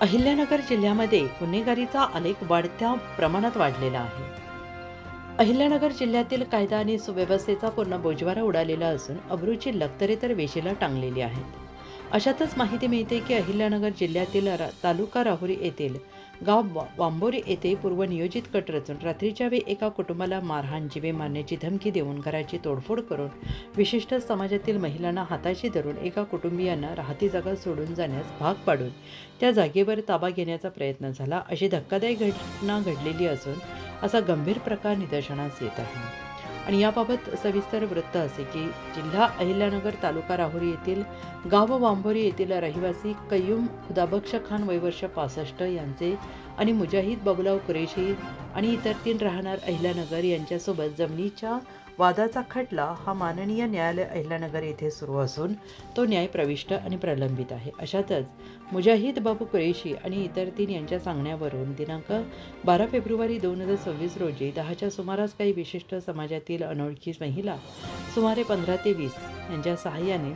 अहिल्यानगर जिल्ह्यामध्ये गुन्हेगारीचा आलेख वाढत्या प्रमाणात वाढलेला आहे. अहिल्यानगर जिल्ह्यातील कायदा आणि सुव्यवस्थेचा पूर्ण बोजवारा उडालेला असून अब्रूची लक्तरे तर वेशीला टांगलेली आहेत. अशातच माहिती मिळते की अहिल्यानगर जिल्ह्यातील तालुका राहुरी येथील गाव वांबोरी येथे पूर्वनियोजित कट रचून रात्रीच्या वेळी एका कुटुंबाला मारहाण, जीवे मारण्याची धमकी देऊन घराची तोडफोड करून विशिष्ट समाजातील महिलांना हाताशी धरून एका कुटुंबियांना राहती जागा सोडून जाण्यास भाग पाडून त्या जागेवर ताबा घेण्याचा प्रयत्न झाला, अशी धक्कादायक घटना घडलेली असून असा गंभीर प्रकार निदर्शनास येत आहे. आणि याबाबत सविस्तर वृत्त असे की जिल्हा अहिल्यानगर, तालुका राहुरी येथील गाव वांबोरी येथील रहिवासी कय्यूम खुदाबक्ष खान वय वर्ष 65 यांचे आणि मुजाहिद बाबूराव कुरेशी आणि इतर 3 राहणार अहिल्यानगर यांच्यासोबत जमिनीच्या वादाचा खटला हा माननीय न्यायालय अहिल्यानगर येथे सुरू असून तो न्याय प्रविष्ट आणि प्रलंबित आहे. अशातच मुजाहिद बाबू कुरेशी आणि इतर 3 यांच्या सांगण्यावरून दिनांक 12 फेब्रुवारी 2026 रोजी 10च्या सुमारास काही विशिष्ट समाजातील अनोळखी महिला सुमारे 15 ते 20 यांच्या सहाय्याने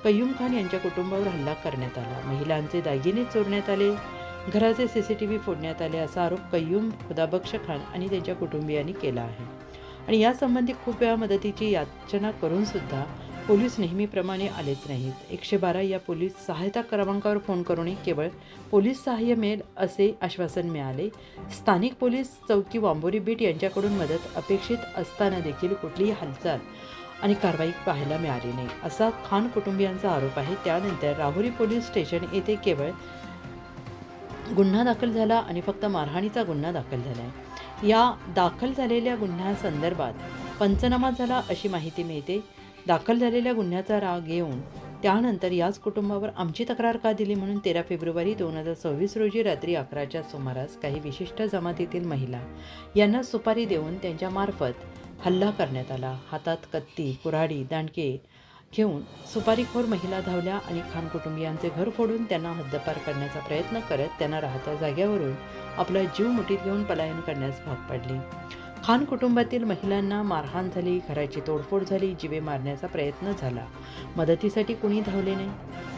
कय्यूम खान यांच्या कुटुंबावर हल्ला करण्यात आला. महिलांचे दागिने चोरण्यात आले, घराचे CCTV फोडण्यात आले असा आरोप कय्यूम खुदाबक्ष खान आणि त्यांच्या कुटुंबियांनी केला आहे. आणि यासंबंधी खूप वेळा मदतीची याचना करून सुद्धा पोलीस नेहमीप्रमाणे आलेच नाहीत. 112 या पोलीस सहायता क्रमांकावर फोन करूनही केवळ पोलीस सहाय्य मिळेल असे आश्वासन मिळाले. स्थानिक पोलीस चौकी वांबोरी बीट यांच्याकडून मदत अपेक्षित असताना देखील कुठलीही हालचाल आणि कारवाई पाहायला मिळाली नाही, असा खान कुटुंबियांचा आरोप आहे. त्यानंतर राहुरी पोलीस स्टेशन येथे केवळ गुन्हा दाखल झाला आणि फक्त मारहाणीचा गुन्हा दाखल झाला आहे. या दाखल झालेल्या गुन्ह्यासंदर्भात पंचनामा झाला अशी माहिती मिळते. दाखल झालेल्या गुन्ह्याचा राग येऊन त्यानंतर याच कुटुंबावर आमची तक्रार का दिली म्हणून 13 फेब्रुवारी 2026 रोजी रात्री 11च्या सुमारास काही विशिष्ट जमातीतील महिला यांना सुपारी देऊन त्यांच्यामार्फत हल्ला करण्यात आला. हातात कत्ती, कुऱ्हाडी, दांडके घेऊन सुपारीखोर महिला धावल्या आणि खान कुटुंबियांचे घर फोडून त्यांना हद्दपार करण्याचा प्रयत्न करत त्यांना राहत्या जाग्यावरून आपला जीव मुठीत घेऊन पलायन करण्यास भाग पाडले. खान कुटुंबातील महिलांना मारहाण झाली, घराची तोडफोड झाली, जीवे मारण्याचा प्रयत्न झाला. मदतीसाठी कुणी धावले नाही.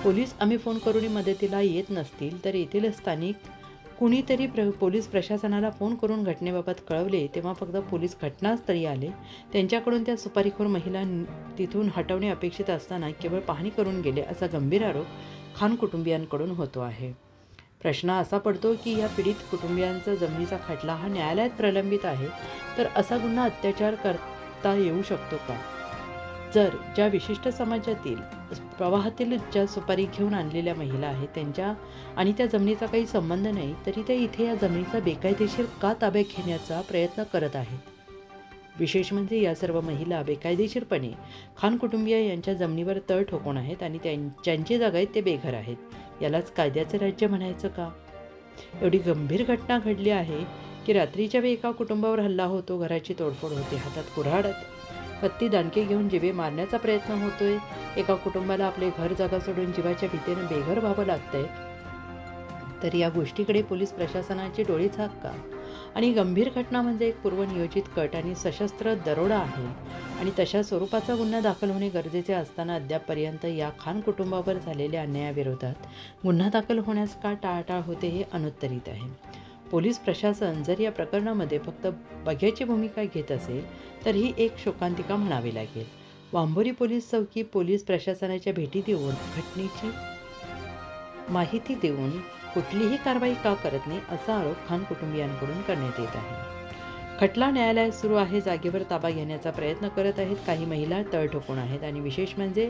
पोलीस आम्ही फोन करूनही मदतीला येत नसतील तर येथील स्थानिक कुणीतरी पोलीस प्रशासनाला फोन करून घटनेबाबत कळवले, तेव्हा फक्त पोलीस घटनास्थळी आले. त्यांच्याकडून त्या सुपारीखोर महिला तिथून हटवणे अपेक्षित असताना केवळ पाहणी करून गेले, असा गंभीर आरोप खान कुटुंबियांकडून होतो आहे. प्रश्न असा पडतो की या पीडित कुटुंबियांचा जमिनीचा खटला हा न्यायालयात प्रलंबित आहे, तर असा गुन्हा अत्याचार करता येऊ शकतो का? जर ज्या विशिष्ट समाजातील प्रवाहातील ज्या सुपारी घेऊन आणलेल्या महिला आहेत त्यांच्या आणि त्या जमिनीचा काही संबंध नाही, तरी त्या इथे या जमिनीचा बेकायदेशीर का ताब्यात घेण्याचा प्रयत्न करत आहेत? विशेष म्हणजे या सर्व महिला बेकायदेशीरपणे खान कुटुंबीय यांच्या जमिनीवर तळ ठोकून आहेत आणि ज्यांची जागा आहेत ते बेघर आहेत. यालाच कायद्याचे राज्य म्हणायचं का? एवढी गंभीर घटना घडली आहे की रात्रीच्या वेळी एका कुटुंबावर हल्ला होतो, घराची तोडफोड होते, हातात कुऱ्हाड, कत्ती, दांडके घेऊन जीवे मारण्याचा प्रयत्न होतोय, एका कुटुंबाला आपले घर जागा सोडून जीवाच्या भीतीने बेघर व्हावं लागतंय, तर या गोष्टीकडे पोलीस प्रशासनाची डोळे झाक का? आणि गंभीर घटना म्हणजे एक पूर्वनियोजित कट आणि सशस्त्र दरोडा आहे आणि तशा स्वरूपाचा गुन्हा दाखल होणे गरजेचे असताना अद्यापपर्यंत या खान कुटुंबावर झालेल्या अन्यायाविरोधात गुन्हा दाखल होण्यास का टाळाटाळ होते हे अनुत्तरित आहे. पोलीस प्रशासन जर या प्रकरणामध्ये फक्त बघ्याची भूमिका घेत असेल तर ही एक शोकांतिका म्हणावी लागेल. वांबोरी पोलीस चौकी पोलीस प्रशासनाच्या भेटी देऊन घटनेची माहिती देऊन कुठलीही कारवाई का करत नाही, असा आरोप खान कुटुंबियांकडून करण्यात येत आहे. खटला न्यायालयात सुरू आहे, जागेवर ताबा घेण्याचा प्रयत्न करत आहेत, काही महिला तळ ठोकून आहेत आणि विशेष म्हणजे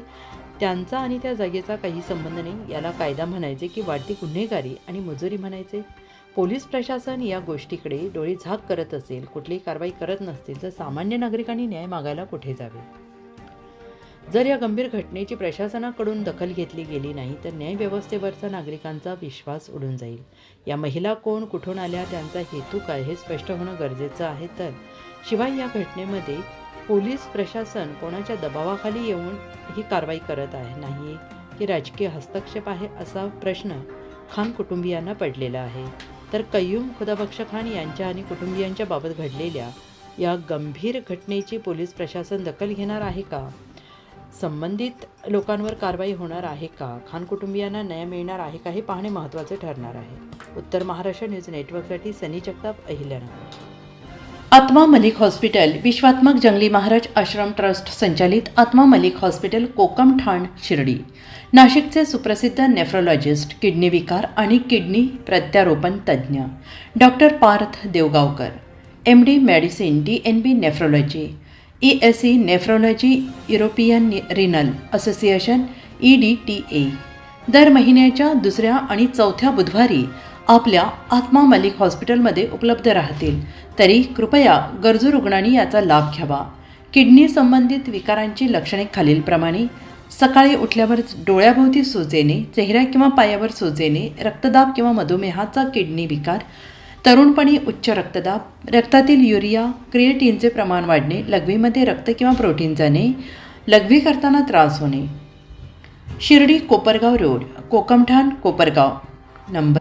त्यांचा आणि त्या जागेचा काही संबंध नाही. याला कायदा म्हणायचे की वाढती गुन्हेगारी आणि मजुरी म्हणायचे? पोलीस प्रशासन या गोष्टीकडे डोळे झाक करत असेल, कुठलीही कारवाई करत नसतील, तर सामान्य नागरिकांनी न्याय मागायला कुठे जावे? जर या गंभीर घटनेची प्रशासनाकडून दखल घेतली गेली नाही तर न्यायव्यवस्थेवरचा नागरिकांचा विश्वास उडून जाईल. या महिला कोण, कुठून आल्या, त्यांचा हेतू काय हे स्पष्ट होणं गरजेचं आहे. तर शिवाय या घटनेमध्ये पोलीस प्रशासन कोणाच्या दबावाखाली येऊन ही कारवाई करत आहे नाही की राजकीय हस्तक्षेप आहे, असा प्रश्न खान कुटुंबियांना पडलेला आहे. तर कय्यूम खुदाबक्ष खान यांच्या आणि कुटुंबियांच्या बाबत घडलेल्या या गंभीर घटनेची पोलीस प्रशासन दखल घेणार आहे का? संबंधित लोकांवर कारवाई होणार आहे का, खान कुटुंबियांना न्याय मिळणार आहे का, हे पाहणे महत्त्वाचे ठरणार आहे. उत्तर महाराष्ट्र न्यूज नेटवर्कसाठी सनी जगताप, अहिल्यानगर. आत्मा मलिक हॉस्पिटल विश्वात्मक जंगली महाराज आश्रम ट्रस्ट संचालित आत्मा मलिक हॉस्पिटल कोकमठाण शिर्डी. नाशिकचे सुप्रसिद्ध नेफ्रोलॉजिस्ट, किडनी विकार आणि किडनी प्रत्यारोपण तज्ज्ञ doctor Parth Devgaonkar, MD medicine, DNB nephrology, ESE nephrology, European renal association EDTA दर महिन्याच्या दुसऱ्या आणि चौथ्या बुधवारी आपल्या आत्मा मलिक हॉस्पिटलमध्ये उपलब्ध राहतील. तरी कृपया गरजू रुग्णांनी याचा लाभ घ्यावा. किडनी संबंधित विकारांची लक्षणे खालीलप्रमाणे: सकाळी उठल्यावर डोळ्याभोवती सूज येणे, चेहऱ्या किंवा पायावर सूज येणे, रक्तदाब किंवा मधुमेहाचा किडनी विकार, तरुणपणी उच्च रक्तदाब, रक्तातील युरिया क्रिएटिनचे प्रमाण वाढणे, लघवीमध्ये रक्त किंवा प्रोटीन जाणे, लघवी करताना त्रास होणे. शिर्डी कोपरगाव रोड, कोकमठाण, कोपरगाव. नंबर